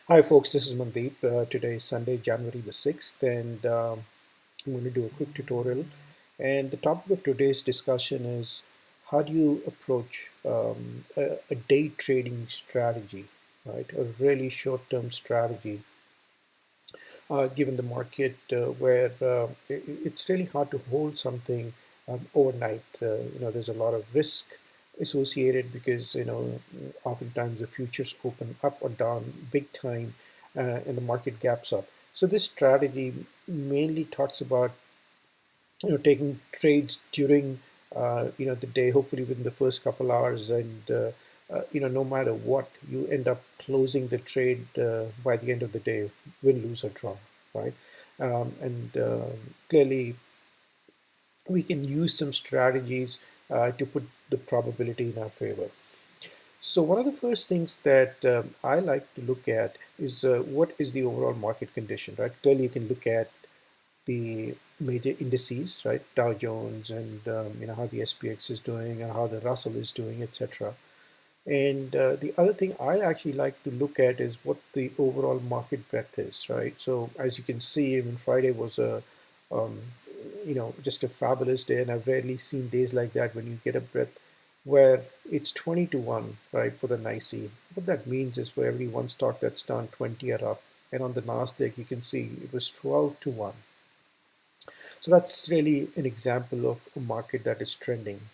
Hi, folks. This is Mandeep. Today is Sunday, January the 6th, and I'm going to do a quick tutorial. And the topic of today's discussion is how do you approach a day trading strategy, right? A really short term strategy, given the market where it's really hard to hold something overnight. There's a lot of risk associated because, oftentimes the futures open up or down big time and the market gaps up. So this strategy mainly talks about taking trades during the day, hopefully within the first couple hours, and no matter what, you end up closing the trade by the end of the day, win, lose or draw, right? And clearly we can use some strategies to put the probability in our favor. So one of the first things that I like to look at is what is the overall market condition, right? Clearly you can look at the major indices, right? Dow Jones and how the SPX is doing and how the Russell is doing, etc. And the other thing I actually like to look at is what the overall market breadth is, right? So as you can see, even Friday was um, just a fabulous day, and I've rarely seen days like that when you get a breadth where it's 20 to 1, right, for the NYSE. What that means is for every one stock that's down, 20 are up. And on the NASDAQ, you can see it was 12 to 1. So that's really an example of a market that is trending.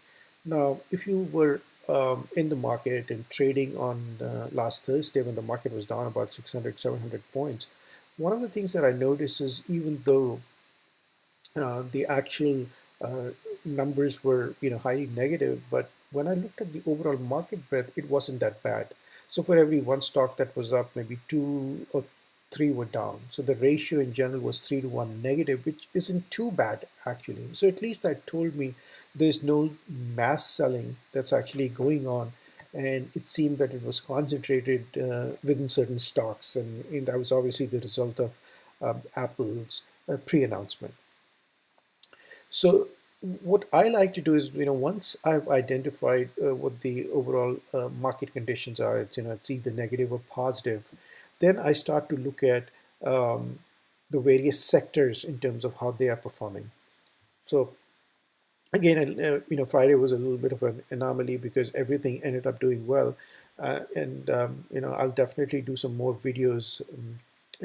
Now, if you were in the market and trading on last Thursday when the market was down about 600, 700 points, one of the things that I noticed is even though the actual uh, numbers were highly negative, but when I looked at the overall market breadth, it wasn't that bad. So for every one stock that was up, maybe two or three were down. So the ratio in general was 3 to 1 negative, which isn't too bad actually. So at least that told me there's no mass selling that's actually going on. And it seemed that it was concentrated within certain stocks. And that was obviously the result of Apple's pre-announcement. So what I like to do is, once I've identified what the overall market conditions are, it's either negative or positive, then I start to look at um, the various sectors in terms of how they are performing. So again, Friday was a little bit of an anomaly because everything ended up doing well, and I'll definitely do some more videos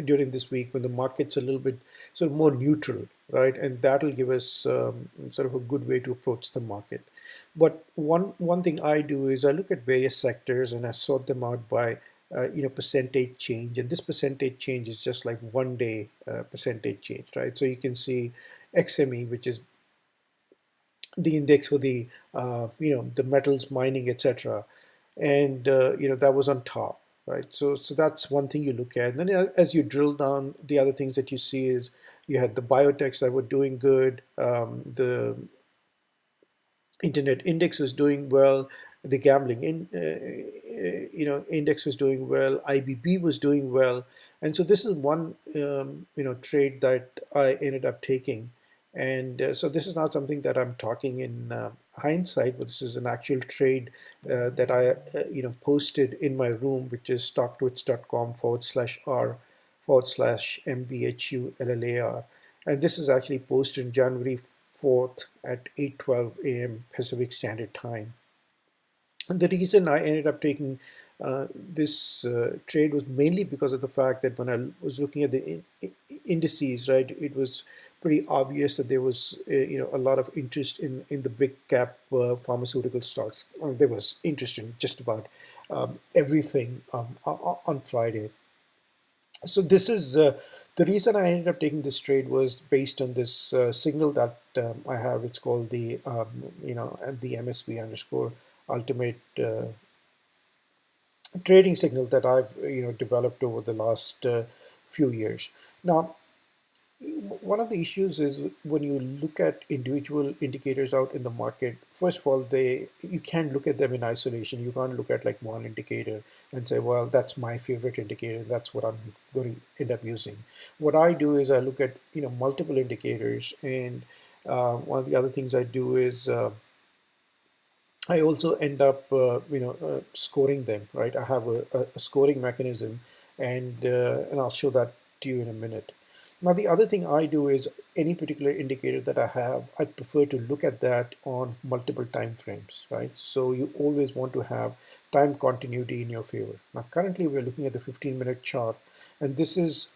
during this week when the market's a little bit sort of more neutral, right? And that'll give us sort of a good way to approach the market. But one thing I do is I look at various sectors and I sort them out by percentage change, and this percentage change is just like 1 day percentage change, right? So you can see XME, which is the index for the the metals mining, etc. And that was on top, right? So that's one thing you look at. And then as you drill down, the other things that you see is you had the biotechs that were doing good, the internet index was doing well, the gambling index was doing well, IBB was doing well. And so this is one trade that I ended up taking. And so this is not something that I'm talking in hindsight, but this is an actual trade that I posted in my room, which is stocktwits.com/r/mbhullar. And this is actually posted January 4th at 8:12 a.m. Pacific Standard Time. And the reason I ended up taking this trade was mainly because of the fact that when I was looking at the indices, right, it was pretty obvious that there was a lot of interest in the big cap pharmaceutical stocks. There was interest in just about everything on Friday. So this is the reason I ended up taking this trade was based on this signal that I have. It's called the at the MSB underscore ultimate trading signal that I've developed over the last few years. Now, one of the issues is when you look at individual indicators out in the market. First of all, they you can't look at them in isolation. You can't look at like one indicator and say, well, that's my favorite indicator, that's what I'm going to end up using. What I do is I look at multiple indicators, and one of the other things I do is I also end up, scoring them, right? I have a scoring mechanism, and I'll show that to you in a minute. Now, the other thing I do is any particular indicator that I have, I prefer to look at that on multiple time frames, right? So you always want to have time continuity in your favor. Now, currently we're looking at the 15-minute chart, and this is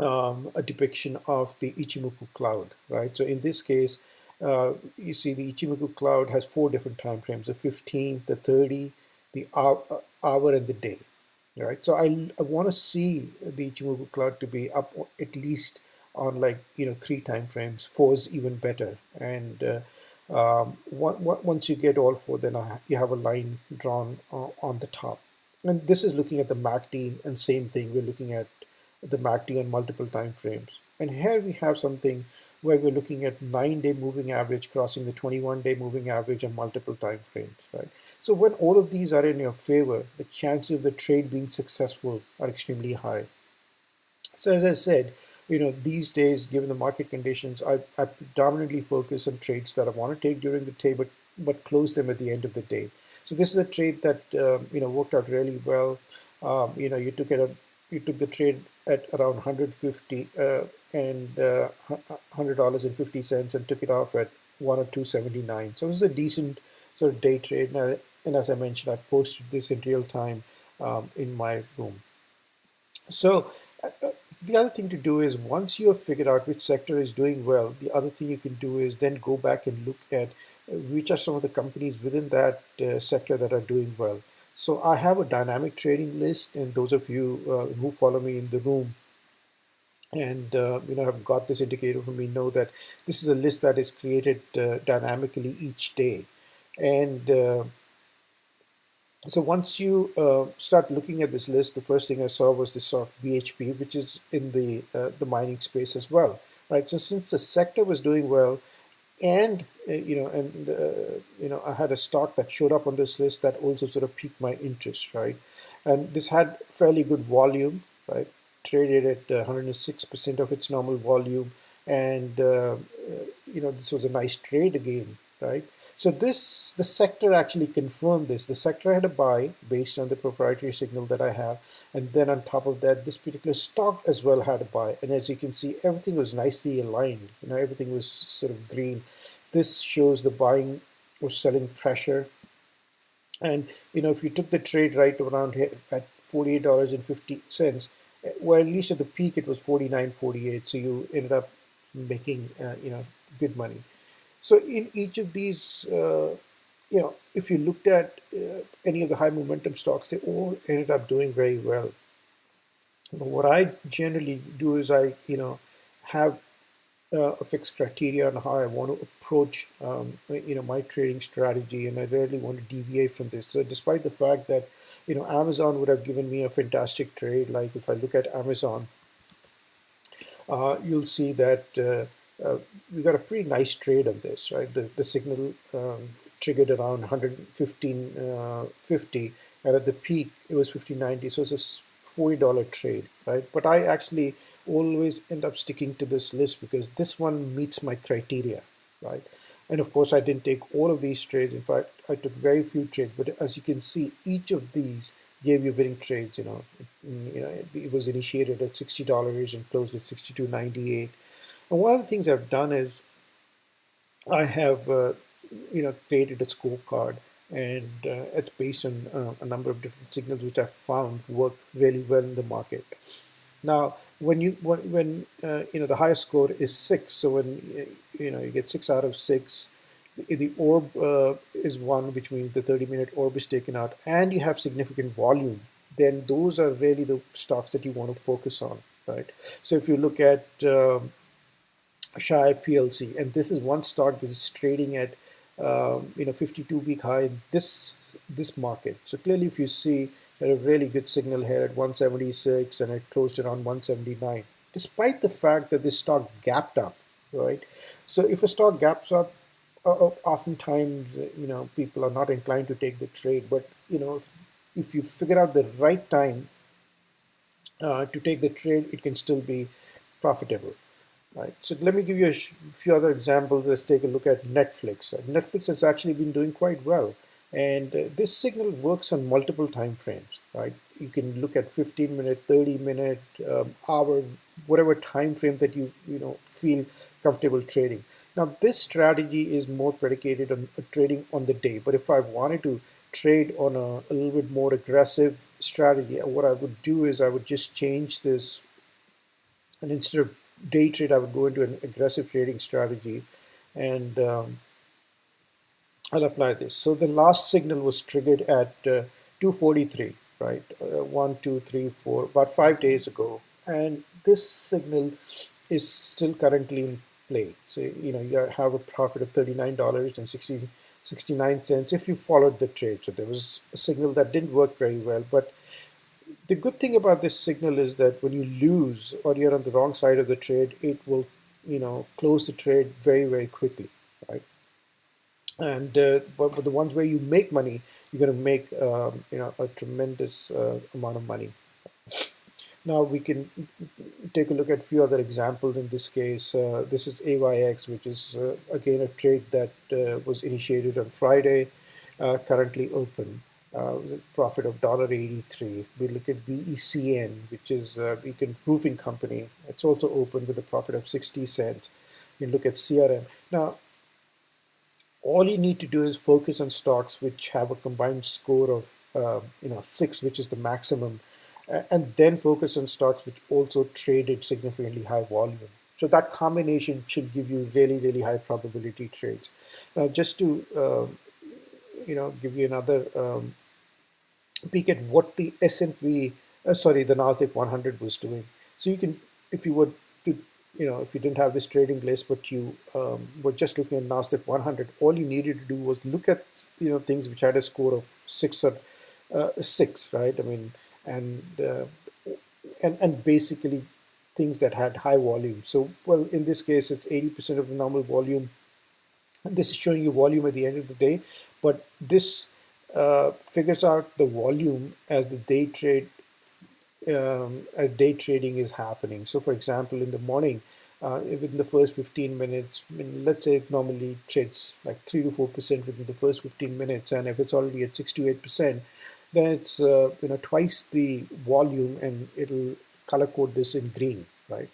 a depiction of the Ichimoku Cloud, right? So in this case, you see the Ichimoku Cloud has four different time frames: the 15, the 30, the hour, and the day, right? So I want to see the Ichimoku Cloud to be up at least on, like, three time frames. Four is even better, and once you get all four, then you have a line drawn on the top. And this is looking at the MACD, and same thing, we're looking at the MACD on multiple time frames. And here we have something where we're looking at 9-day moving average crossing the 21-day moving average on multiple time frames, right? So when all of these are in your favor, the chances of the trade being successful are extremely high. So as I said, these days, given the market conditions, I predominantly focus on trades that I want to take during the day, but close them at the end of the day. So this is a trade that worked out really well. You took the trade at around 150 and $100.50 and took it off at 102.79. So it was a decent sort of day trade. And as I mentioned, I posted this in real time in my room. So the other thing to do is, once you have figured out which sector is doing well, the other thing you can do is then go back and look at which are some of the companies within that sector that are doing well. So I have a dynamic trading list, and those of you who follow me in the room and have got this indicator from me know that this is a list that is created dynamically each day. And so once you start looking at this list, the first thing I saw was this sort of BHP, which is in the mining space as well, right? So since the sector was doing well, and I had a stock that showed up on this list that also sort of piqued my interest, right? And this had fairly good volume, right? Traded at 106% of its normal volume, and this was a nice trade again, right? So the sector actually confirmed this. The sector had a buy based on the proprietary signal that I have, and then on top of that, this particular stock as well had a buy. And as you can see, everything was nicely aligned. Everything was sort of green. This shows the buying or selling pressure. And if you took the trade right around here at $48.50, well, at least at the peak it was 49.48. So you ended up making good money. So in each of these, if you looked at any of the high momentum stocks, they all ended up doing very well. But what I generally do is I, have a fixed criteria on how I want to approach, my trading strategy, and I rarely want to deviate from this. So despite the fact that, Amazon would have given me a fantastic trade, like if I look at Amazon, you'll see that we got a pretty nice trade on this, right? The signal triggered around 115.50, and at the peak it was 15.90, so it's a $40 trade, right? But I actually always end up sticking to this list because this one meets my criteria, right? And of course, I didn't take all of these trades. In fact, I took very few trades. But as you can see, each of these gave you winning trades. It was initiated at $60 and closed at 62.98. And one of the things I've done is I have created a scorecard, and it's based on a number of different signals which I've found work really well in the market. Now, when the highest score is 6, so when you get 6 out of 6, the orb is one, which means the 30-minute orb is taken out, and you have significant volume, then those are really the stocks that you want to focus on, right? So if you look at Shy PLC, and this is one stock that is trading at 52-week high in this market. So clearly, if you see, a really good signal here at 176, and it closed around 179, despite the fact that this stock gapped up, right? So if a stock gaps up, oftentimes people are not inclined to take the trade, but if you figure out the right time to take the trade, it can still be profitable. Right. So let me give you a few other examples. Let's take a look at Netflix. Netflix has actually been doing quite well. And this signal works on multiple time frames, right? You can look at 15-minute, 30-minute, hour, whatever time frame that you feel comfortable trading. Now, this strategy is more predicated on trading on the day. But if I wanted to trade on a little bit more aggressive strategy, what I would do is I would just change this, and instead of day trade, I would go into an aggressive trading strategy, and I'll apply this. So the last signal was triggered at 2:43, right? 1, 2, 3, 4, about 5 days ago, and this signal is still currently in play. So you have a profit of $39.69 if you followed the trade. So there was a signal that didn't work very well, but the good thing about this signal is that when you lose or you're on the wrong side of the trade, it will close the trade very, very quickly, right? And but the ones where you make money, you're going to make a tremendous amount of money. Now we can take a look at a few other examples. In this case, this is AYX, which is again a trade that was initiated on Friday, currently open, with a profit of $1.83. We look at BECN, which is Beacon Roofing Company. It's also open with a profit of 60 cents. You can look at CRM. Now, all you need to do is focus on stocks which have a combined score of 6, which is the maximum, and then focus on stocks which also traded significantly high volume. So that combination should give you really, really high probability trades. Now, just to give you another peek at what the S&P, the Nasdaq 100 was doing. So you can, if you were to, if you didn't have this trading list, but you were just looking at Nasdaq 100, all you needed to do was look at, things which had a score of 6, right? I mean, and and basically things that had high volume. So, well, in this case, it's 80% of the normal volume. And this is showing you volume at the end of the day, but this figures out the volume as the day trade as day trading is happening. So, for example, in the morning, within the first 15 minutes, I mean, let's say it normally trades like 3 to 4% within the first 15 minutes, and if it's already at 6 to 8%, then it's twice the volume, and it'll color code this in green, right?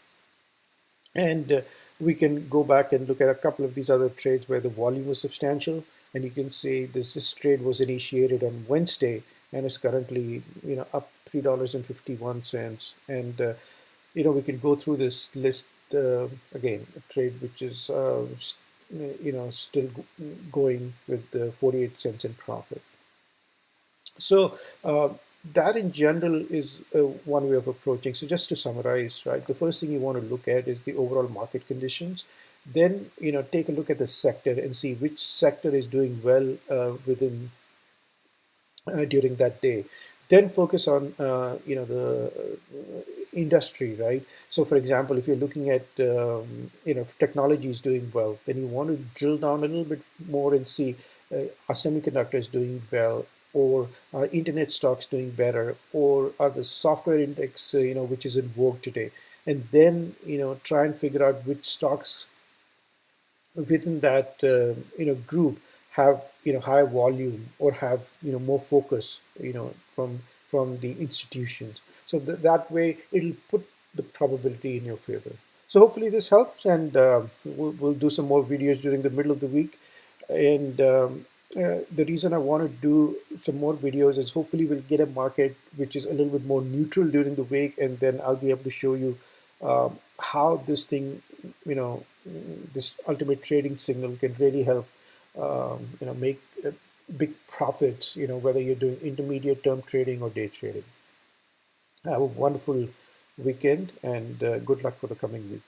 And we can go back and look at a couple of these other trades where the volume was substantial, and you can see this trade was initiated on Wednesday and is currently up $3.51. And we can go through this list again. A trade which is still going with 48 cents in profit. So that in general is one way of approaching. So just to summarize, right, the first thing you want to look at is the overall market conditions. Then, take a look at the sector and see which sector is doing well within during that day. Then focus on the industry, right? So, for example, if you're looking at if technology is doing well, then you want to drill down a little bit more and see are semiconductors doing well, or are internet stocks doing better, or are the software index which is in vogue today, and then try and figure out which stocks within that group have higher volume or have more focus from the institutions. So that way it'll put the probability in your favor. So hopefully this helps, and we'll do some more videos during the middle of the week. And the reason I want to do some more videos is hopefully we'll get a market which is a little bit more neutral during the week, and then I'll be able to show you how this thing, this ultimate trading signal can really help, make big profits, whether you're doing intermediate term trading or day trading. Have a wonderful weekend, and good luck for the coming week.